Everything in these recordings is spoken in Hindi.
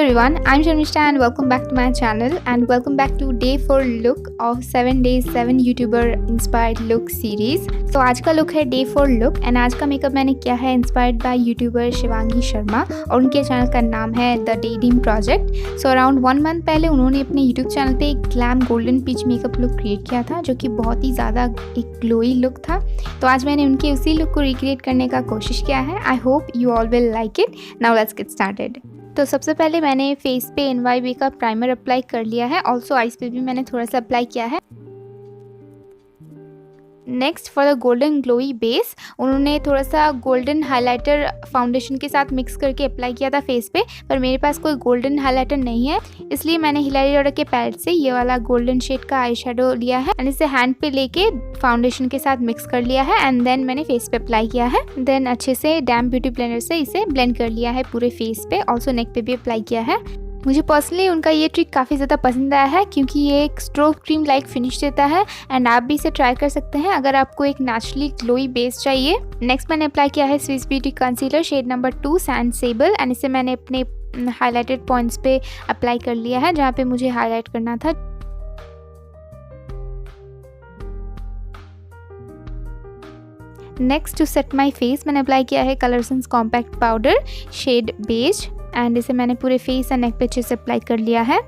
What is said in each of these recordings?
everyone, I'm Sharmistha and welcome back to my channel and welcome back to day 4 look of 7 days 7 YouTuber inspired look series. तो आज का लुक है day 4 look एंड आज का मेकअप मैंने किया है inspired by YouTuber Shivangi Sharma और उनके चैनल का नाम है TheDayDreamProject। सो अराउंड 1 मंथ पहले उन्होंने अपने यूट्यूब चैनल पे एक glam golden peach makeup look create किया था जो कि बहुत ही ज़्यादा एक ग्लोई लुक था। तो आज मैंने उनके उसी लुक को रिक्रिएट करने का कोशिश किया है। I hope you all will like it. Now let's get started. तो सबसे पहले मैंने फेस पे NYB का प्राइमर अप्लाई कर लिया है। ऑल्सो आईज पे भी मैंने थोड़ा सा अप्लाई किया है। Next for the golden glowy base उन्होंने थोड़ा सा गोल्डन हाइलाइटर फाउंडेशन के साथ मिक्स करके अप्लाई किया था फेस पे, पर मेरे पास कोई गोल्डन हाइलाइटर नहीं है, इसलिए मैंने हिलारी रॉडर के पैलेट से ये वाला गोल्डन शेड का आई शेडो लिया है एंड इसे हैंड पे लेके फाउंडेशन के साथ मिक्स कर लिया है एंड देन मैंने फेस पे अप्लाई किया है। देन अच्छे से डैम ब्यूटी ब्लेंडर से इसे ब्लेंड कर लिया है पूरे फेस पे। ऑल्सो नेक पे भी अप्लाई किया है। मुझे पर्सनली उनका ये ट्रिक काफ़ी ज़्यादा पसंद आया है क्योंकि ये एक स्ट्रोक क्रीम लाइक फिनिश देता है एंड आप भी इसे ट्राई कर सकते हैं अगर आपको एक नेचुरली ग्लोई बेस चाहिए। नेक्स्ट मैंने अप्लाई किया है Swiss Beauty concealer shade number 2 sand sable and इसे मैंने अपने हाईलाइटेड पॉइंट्स पे अप्लाई कर लिया है जहाँ पे मुझे हाईलाइट करना था। Next to set my face मैंने अप्लाई किया है Colorsense compact powder shade beige and इसे मैंने पूरे फेस एंड नेक पे अच्छे से अप्लाई कर लिया है।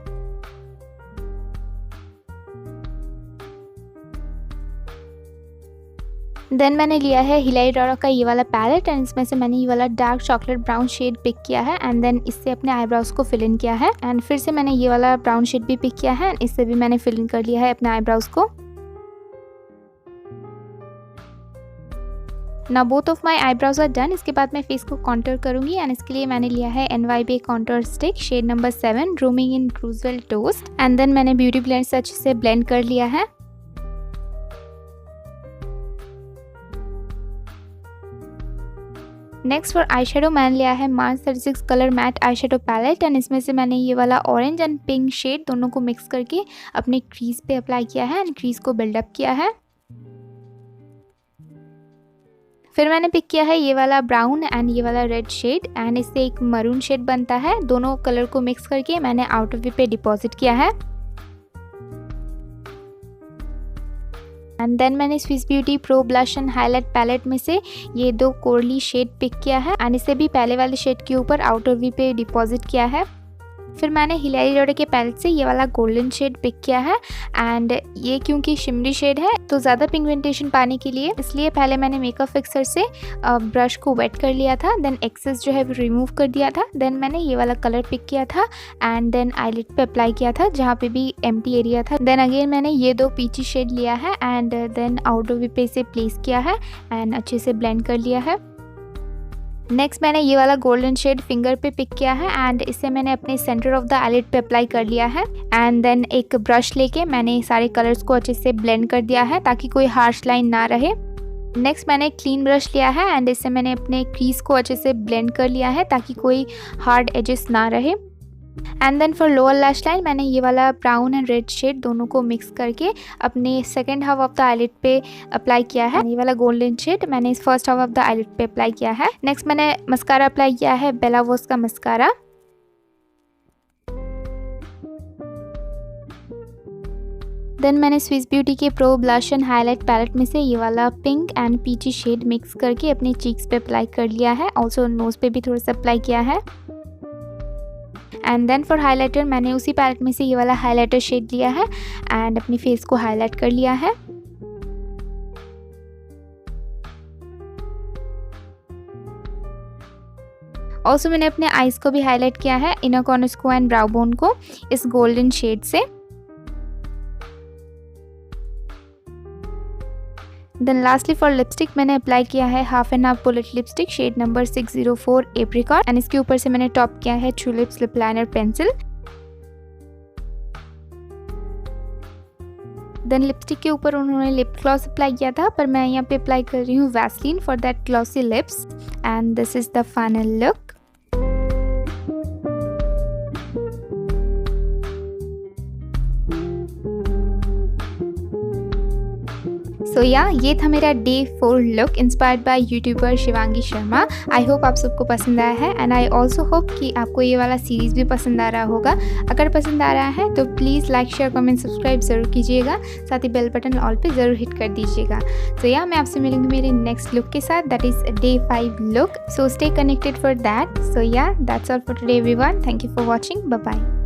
देन मैंने लिया है हिलारी रॉडर का ये वाला पैलेट एंड इसमें से मैंने ये वाला dark chocolate brown shade pick किया है एंड देन इससे अपने आईब्रोज को फिल इन किया है एंड फिर से मैंने ये वाला ब्राउन शेड भी पिक किया है एंड इससे भी मैंने फिल इन कर लिया है अपने आईब्रोज को। ना both of my eyebrows are done. इसके बाद मैं फेस को कॉन्टूर करूंगी एंड इसके लिए मैंने लिया है NYB contour stick shade number 7 rooming in क्रूजवेल टोस्ट एंड देन मैंने ब्यूटी ब्लेंड से अच्छे से ब्लेंड कर लिया है। नेक्स्ट फॉर आई शेडो मैंने लिया है March 36 colour matte eye shadow palette and इसमें से मैंने ये वाला ऑरेंज एंड पिंक शेड दोनों को मिक्स करके अपने क्रीज पे अप्लाई किया है एंड क्रीज को बिल्डअप किया है। फिर मैंने पिक किया है ये वाला ब्राउन एंड ये वाला रेड शेड एंड इससे एक मरून शेड बनता है। दोनों कलर को मिक्स करके मैंने आउटर वी पे डिपॉजिट किया है एंड देन मैंने Swiss beauty pro blush and highlight palette में से ये 2 कोरली शेड पिक किया है एंड इसे भी पहले वाले शेड के ऊपर आउटर वी पे डिपॉजिट किया है। फिर मैंने हिलारी रॉडर के पैलेट से ये वाला गोल्डन शेड पिक किया है एंड ये क्योंकि शिमरी शेड है तो ज़्यादा पिगमेंटेशन पाने के लिए इसलिए पहले मैंने मेकअप फिक्सर से ब्रश को वेट कर लिया था, देन एक्सेस जो है वो रिमूव कर दिया था। देन मैंने ये वाला कलर पिक किया था एंड देन आईलिड पे अप्लाई किया था जहाँ पे भी एम्प्टी एरिया था। देन अगेन मैंने ये 2 पीची शेड लिया है एंड देन आउटर वी पे से प्लेस किया है एंड अच्छे से ब्लेंड कर लिया है। नेक्स्ट मैंने ये वाला गोल्डन शेड फिंगर पे पिक किया है एंड इसे मैंने अपने सेंटर ऑफ द आईलिड पे अप्लाई कर लिया है एंड देन एक ब्रश लेके मैंने सारे कलर्स को अच्छे से ब्लेंड कर दिया है ताकि कोई हार्श लाइन ना रहे। नेक्स्ट मैंने क्लीन ब्रश लिया है एंड इससे मैंने अपने क्रीज को अच्छे से ब्लेंड कर लिया है ताकि कोई हार्ड एजेस ना रहे। And then for lower lash line मैंने ये वाला ब्राउन एंड रेड शेड दोनों को मिक्स करके अपने second half of the eyelid पे अप्लाई किया है। ये वाला गोल्डन शेड मैंने इस first half of the eyelid पे अप्लाई किया है। नेक्स्ट मैंने मस्कारा अप्लाई किया है बेला वॉस का मस्कारा। देन मैंने स्विस ब्यूटी के pro blush and highlight palette में से ये वाला pink and peachy shade mix करके अपने चीक्स पे अप्लाई कर लिया है। ऑल्सो नोज पे भी थोड़ा सा अप्लाई किया है एंड देन फॉर हाइलाइटर मैंने उसी पैलेट में से ये वाला हाइलाइटर शेड लिया है एंड अपनी फेस को हाईलाइट कर लिया है। ऑल्सो मैंने अपने आईज को भी हाईलाइट किया है, इनर कॉर्नर्स को एंड ब्राउ बोन को इस गोल्डन शेड से। देन लास्टली फॉर लिपस्टिक मैंने अप्लाई किया है half and half bullet lipstick shade number 604 apricot and इसके ऊपर से मैंने टॉप किया है true lips lip liner pencil. Then lipstick के ऊपर उन्होंने लिप ग्लॉस अप्लाई किया था पर मैं यहाँ पे अप्लाई कर रही हूँ Vaseline for that glossy lips and this is the final look. So या ये था मेरा day 4 look inspired by YouTuber Shivangi Sharma. I hope आप सबको पसंद आया है एंड आई ऑल्सो होप कि आपको ये वाला सीरीज़ भी पसंद आ रहा होगा। अगर पसंद आ रहा है तो please like share comment subscribe ज़रूर कीजिएगा, साथ ही बेल बटन ऑल पे ज़रूर हिट कर दीजिएगा। सो या मैं आपसे मिलूंगी मेरे नेक्स्ट लुक के साथ, that is day 5 look. So stay connected for that. So या that's all for today everyone. Thank you for watching. Bye bye.